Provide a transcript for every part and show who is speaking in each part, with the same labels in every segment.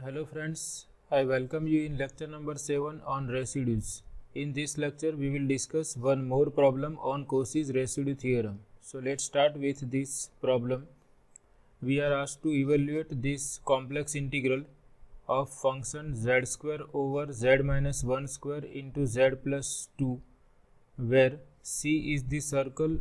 Speaker 1: Hello friends, I welcome you in lecture number 7 on residues. In this lecture we will discuss one more problem on Cauchy's residue theorem. So let's start with this problem. We are asked to evaluate this complex integral of function z square over z minus 1 square into z plus 2, where C is the circle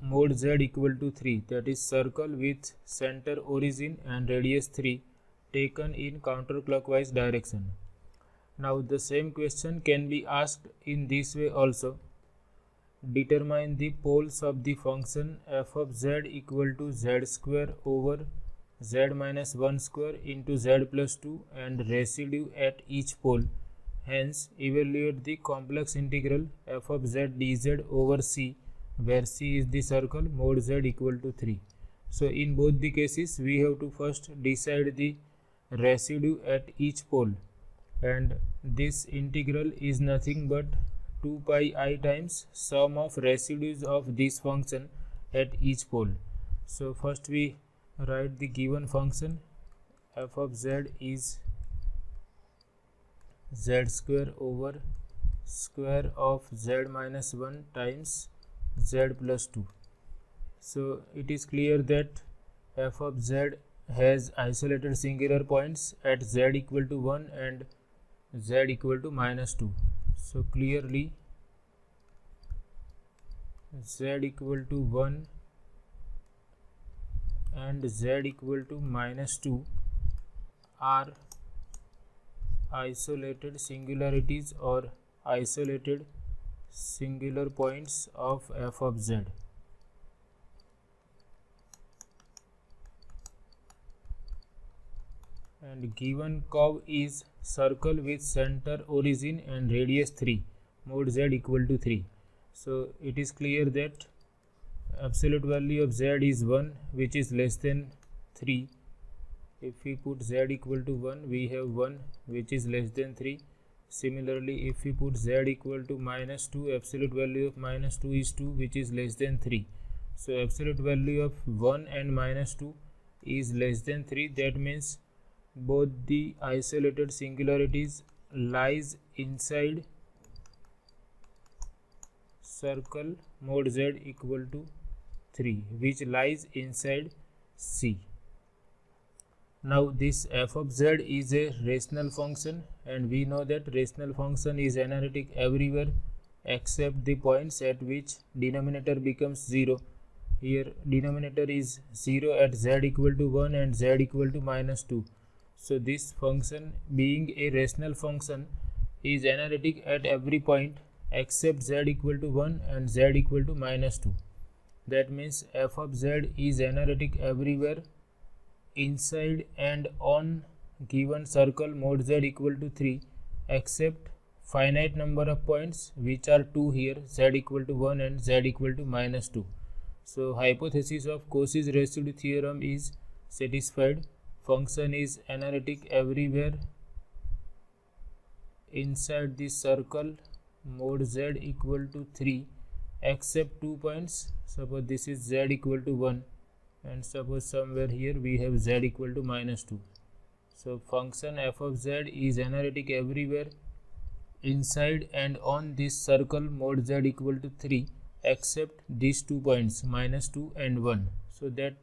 Speaker 1: mod z equal to 3, that is circle with center origin and radius 3 taken in counterclockwise direction. Now the same question can be asked in this way also. Determine the poles of the function f of z equal to z square over z minus 1 square into z plus 2 and residue at each pole. Hence, evaluate the complex integral f of z dz over C, where C is the circle mod z equal to 3. So, in both the cases, we have to first decide the residue at each pole, and this integral is nothing but 2 pi I times sum of residues of this function at each pole. So first we write the given function f of z is z square over square of z minus 1 times z plus 2. So it is clear that f of z has isolated singular points at z equal to 1 and z equal to minus 2. So clearly z equal to 1 and z equal to minus 2 are isolated singularities or isolated singular points of f of z. And given curve is circle with center origin and radius 3 mod z equal to 3. So it is clear that absolute value of z is 1, which is less than 3. If we put z equal to 1, we have 1 which is less than 3. Similarly, if we put z equal to minus 2, absolute value of minus 2 is 2, which is less than 3. So absolute value of 1 and minus 2 is less than 3. That means both the isolated singularities lies inside circle mod z equal to 3, which lies inside C. Now this f of z is a rational function, and we know that rational function is analytic everywhere except the points at which denominator becomes 0. Here denominator is 0 at z equal to 1 and z equal to minus 2. So this function, being a rational function, is analytic at every point except z equal to 1 and z equal to minus 2. That means f of z is analytic everywhere inside and on given circle mod z equal to 3 except finite number of points, which are 2 here, z equal to 1 and z equal to minus 2. So hypothesis of Cauchy's residue theorem is satisfied. Function is analytic everywhere inside this circle mod z equal to 3 except 2 points. Suppose this is z equal to 1 and suppose somewhere here we have z equal to minus 2. So function f of z is analytic everywhere inside and on this circle mod z equal to 3 except these 2 points minus 2 and 1. So that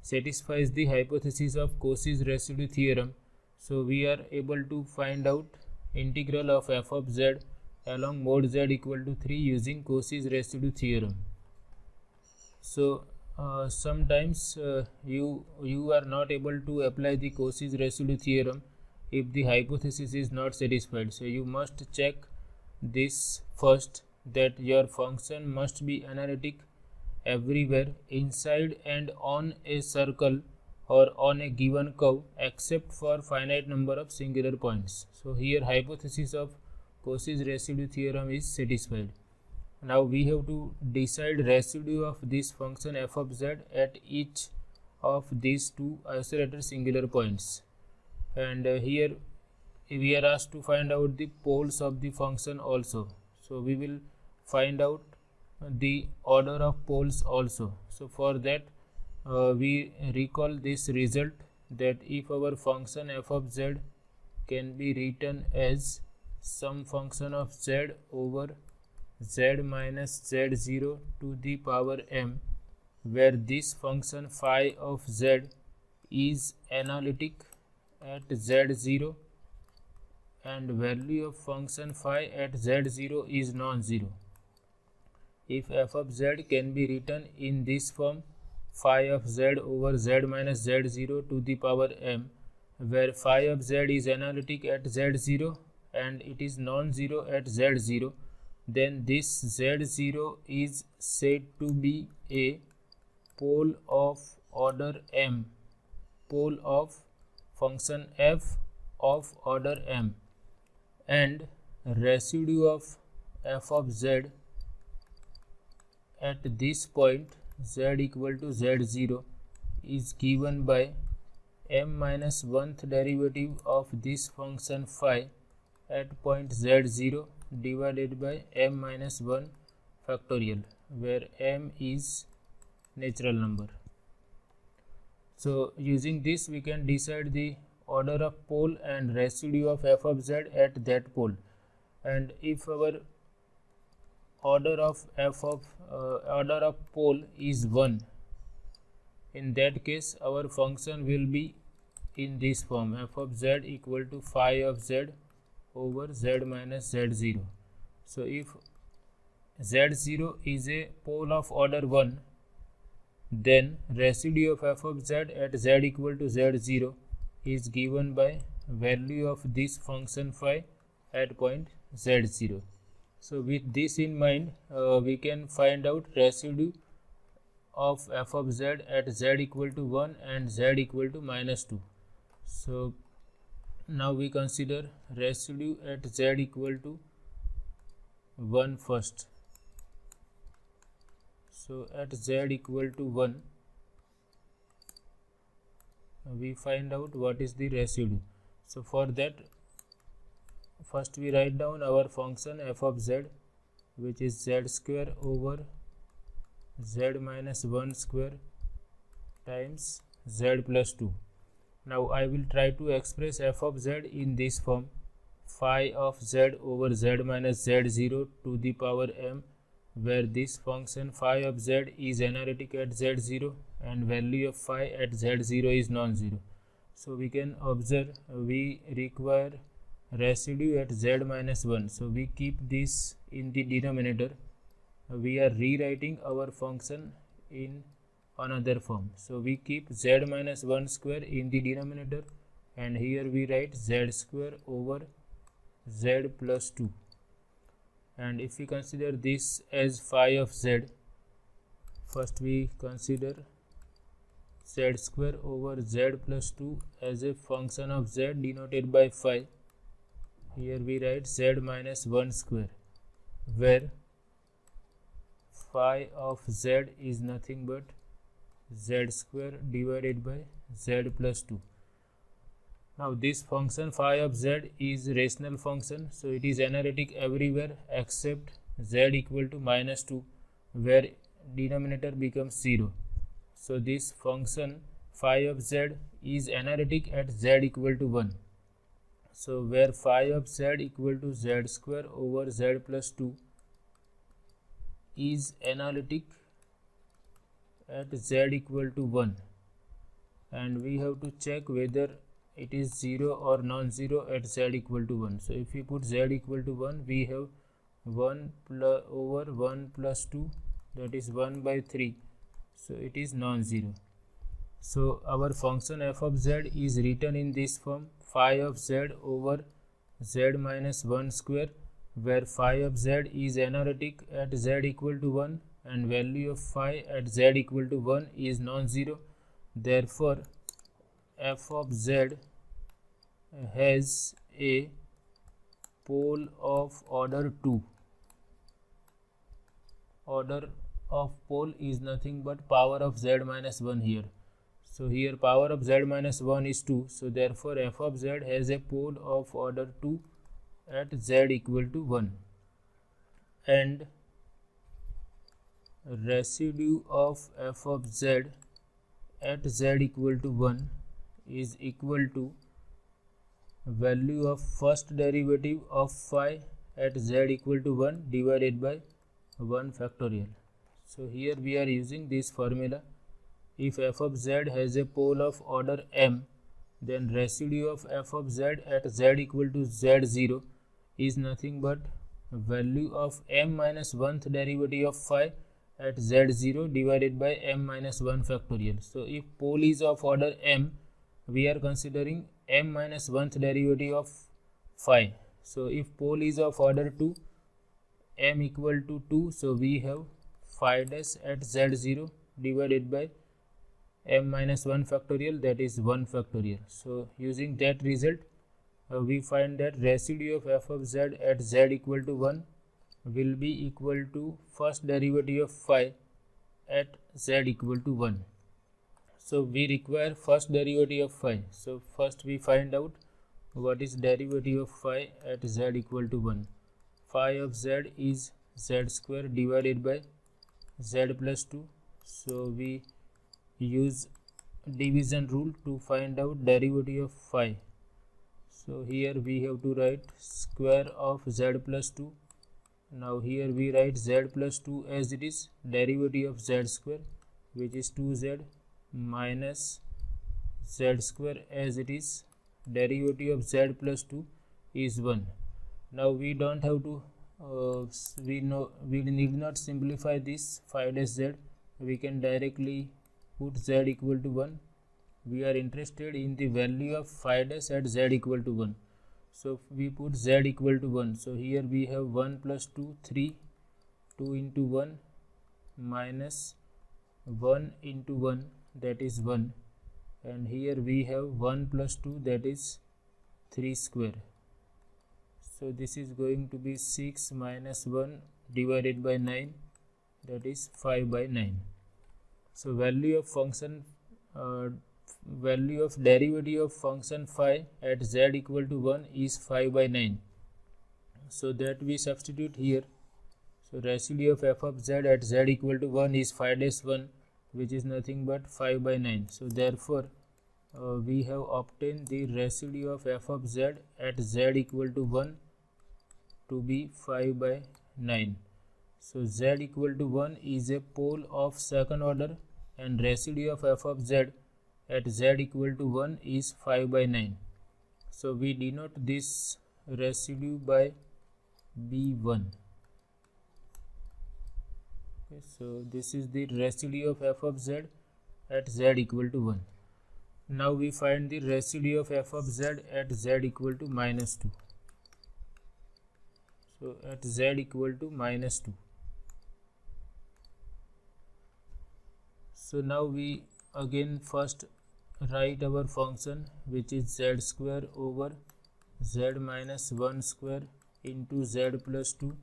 Speaker 1: satisfies the hypothesis of Cauchy's residue theorem. So we are able to find out integral of f of z along mod z equal to 3 using Cauchy's residue theorem. So sometimes you are not able to apply the Cauchy's residue theorem if the hypothesis is not satisfied. So you must check this first, that your function must be analytic everywhere inside and on a circle or on a given curve except for finite number of singular points. So here hypothesis of Cauchy's residue theorem is satisfied. Now we have to decide residue of this function f of z at each of these two isolated singular points, and here we are asked to find out the poles of the function also. So we will find out the order of poles also. So for that we recall this result, that if our function f of z can be written as some function of z over z minus z0 to the power m, where this function phi of z is analytic at z0 and value of function phi at z0 is non-zero. If f of z can be written in this form, phi of z over z minus z0 to the power m, where phi of z is analytic at z0 and it is non-zero at z0, then this z0 is said to be a pole of order m, pole of function f of order m, and residue of f of z at this point z equal to z0 is given by m minus 1th derivative of this function phi at point z0 divided by m minus 1 factorial, where m is natural number. So using this we can decide the order of pole and residue of f of z at that pole, and if our order of pole is 1, in that case our function will be in this form, f of z equal to phi of z over z minus z0. So if z0 is a pole of order 1, then residue of f of z at z equal to z0 is given by value of this function phi at point z0. So with this in mind, we can find out residue of f of z at z equal to 1 and z equal to minus 2. So now we consider residue at z equal to 1 first. So at z equal to 1, we find out what is the residue. So for that, first we write down our function f of z, which is z square over z minus 1 square times z plus 2. Now I will try to express f of z in this form, phi of z over z minus z0 to the power m, where this function phi of z is analytic at z0 and value of phi at z0 is non-zero. So we can observe we require residue at z minus 1. So we keep this in the denominator. We are rewriting our function in another form. So we keep z minus 1 square in the denominator, and here we write z square over z plus 2. And if we consider this as phi of z, first we consider z square over z plus 2 as a function of z denoted by phi. Here we write z minus 1 square, where phi of z is nothing but z square divided by z plus 2. Now this function phi of z is rational function, so it is analytic everywhere except z equal to minus 2, where denominator becomes 0. So this function phi of z is analytic at z equal to 1. So where phi of z equal to z square over z plus 2 is analytic at z equal to 1, and we have to check whether it is 0 or non-zero at z equal to 1. So if we put z equal to 1, we have 1 over 1 plus 2, that is 1 by 3. So it is non-zero. So our function f of z is written in this form, phi of z over z minus 1 square, where phi of z is analytic at z equal to 1 and value of phi at z equal to 1 is non-zero. Therefore f of z has a pole of order 2. Order of pole is nothing but power of z minus 1 here. So here power of z minus 1 is 2. So therefore f of z has a pole of order 2 at z equal to 1. And residue of f of z at z equal to 1 is equal to value of first derivative of phi at z equal to 1 divided by 1 factorial. So here we are using this formula. If f of z has a pole of order m, then residue of f of z at z equal to z0 is nothing but value of m minus 1th derivative of phi at z0 divided by m minus 1 factorial. So if pole is of order m, we are considering m minus 1th derivative of phi. So if pole is of order 2, m equal to 2, so we have phi dash at z0 divided by m minus 1 factorial, that is 1 factorial. So using that result, we find that residue of f of z at z equal to 1 will be equal to first derivative of phi at z equal to 1. So we require first derivative of phi. So first we find out what is derivative of phi at z equal to 1. Phi of z is z square divided by z plus 2. So we use division rule to find out derivative of phi. So here we have to write square of z plus 2. Now here we write z plus 2 as it is, derivative of z square, which is 2z, minus z square as it is, derivative of z plus 2 is 1. Now we don't have to we need not simplify this phi dash z. We can directly put z equal to 1. We are interested in the value of phi dash at z equal to 1. So we put z equal to 1. So here we have 1 plus 2, 3, 2 into 1 minus 1 into 1, that is 1. And here we have 1 plus 2, that is 3 square. So this is going to be 6 minus 1 divided by 9, that is 5 by 9. So value of derivative of function phi at z equal to 1 is 5 by 9. So that we substitute here. So residue of f of z at z equal to 1 is phi dash 1, which is nothing but 5 by 9. So therefore we have obtained the residue of f of z at z equal to 1 to be 5 by 9. So z equal to 1 is a pole of second order, and residue of f of z at z equal to 1 is 5 by 9. So we denote this residue by b1. Okay, so this is the residue of f of z at z equal to 1. Now we find the residue of f of z at z equal to minus 2. So at z equal to minus 2. So now we again first write our function, which is z square over z minus 1 square into z plus 2.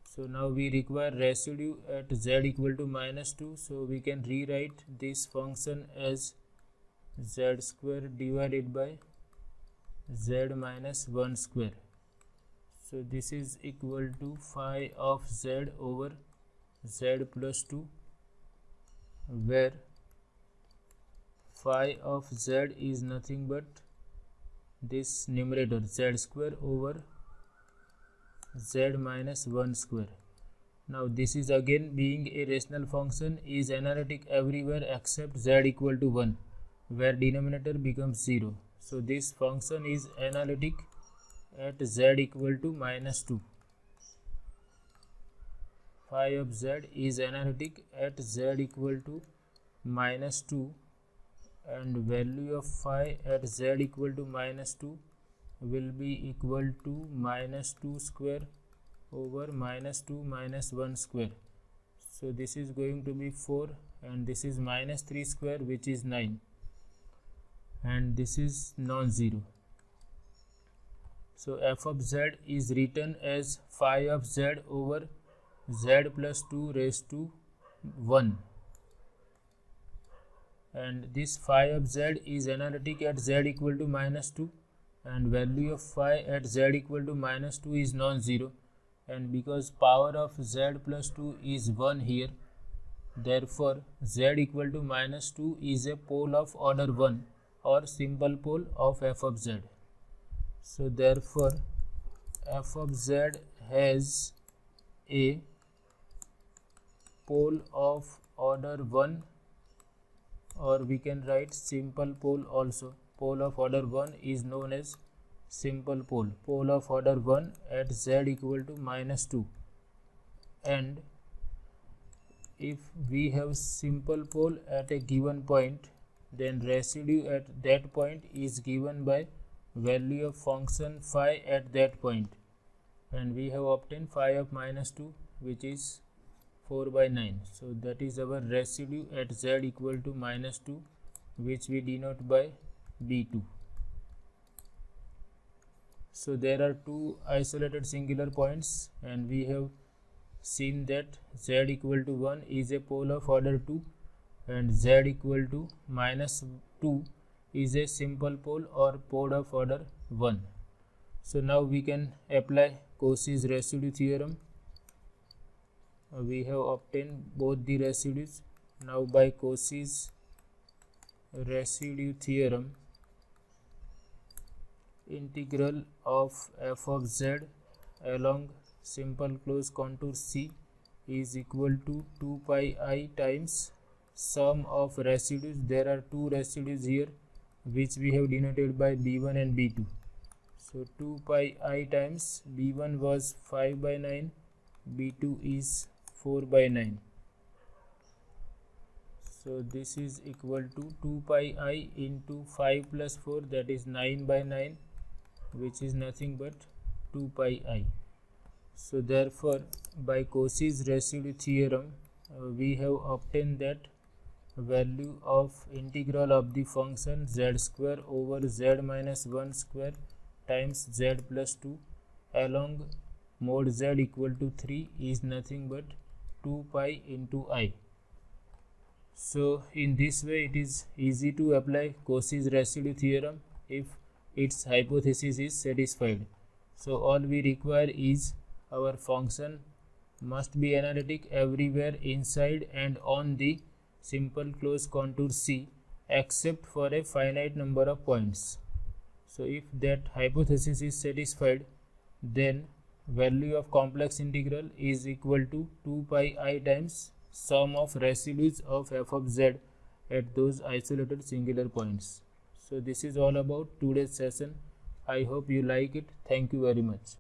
Speaker 1: So now we require residue at z equal to minus 2. So we can rewrite this function as z square divided by z minus 1 square. So this is equal to phi of z over z plus 2, where phi of z is nothing but this numerator z square over z minus 1 square. Now this is again, being a rational function, is analytic everywhere except z equal to 1, where denominator becomes 0. So this function is analytic at z equal to minus 2. Phi of z is analytic at z equal to minus 2, and value of phi at z equal to minus 2 will be equal to minus 2 square over minus 2 minus 1 square. So this is going to be 4, and this is minus 3 square, which is 9, and this is non-zero. So f of z is written as phi of z over z plus 2 raised to 1, and this phi of z is analytic at z equal to minus 2, and value of phi at z equal to minus 2 is non-zero, and because power of z plus 2 is 1 here, therefore z equal to minus 2 is a pole of order 1 or simple pole of f of z. So therefore f of z has a pole of order 1, or we can write simple pole also. Pole of order 1 is known as simple pole. Pole of order 1 at z equal to -2, and if we have simple pole at a given point, then residue at that point is given by value of function phi at that point, and we have obtained phi of -2, which is 4/9. So that is our residue at z equal to -2, which we denote by b2. So there are two isolated singular points, and we have seen that z equal to 1 is a pole of order 2 and z equal to -2 is a simple pole or pole of order 1. So now we can apply Cauchy's residue theorem. We have obtained both the residues. Now by Cauchy's residue theorem, integral of f of z along simple closed contour C is equal to 2 pi I times sum of residues. There are two residues here which we have denoted by b1 and b2. So 2 pi I times b1 was 5/9, b2 is 4/9. So this is equal to 2 pi I into 5 plus 4, that is 9/9, which is nothing but 2 pi I. So therefore by Cauchy's residue theorem, we have obtained that value of integral of the function z square over z minus 1 square times z plus 2 along mod z equal to 3 is nothing but 2 pi into I. So in this way it is easy to apply Cauchy's residue theorem if its hypothesis is satisfied. So all we require is our function must be analytic everywhere inside and on the simple closed contour C except for a finite number of points. So if that hypothesis is satisfied, then value of complex integral is equal to 2 pi I times sum of residues of f of z at those isolated singular points. So this is all about today's session. I hope you like it. Thank you very much.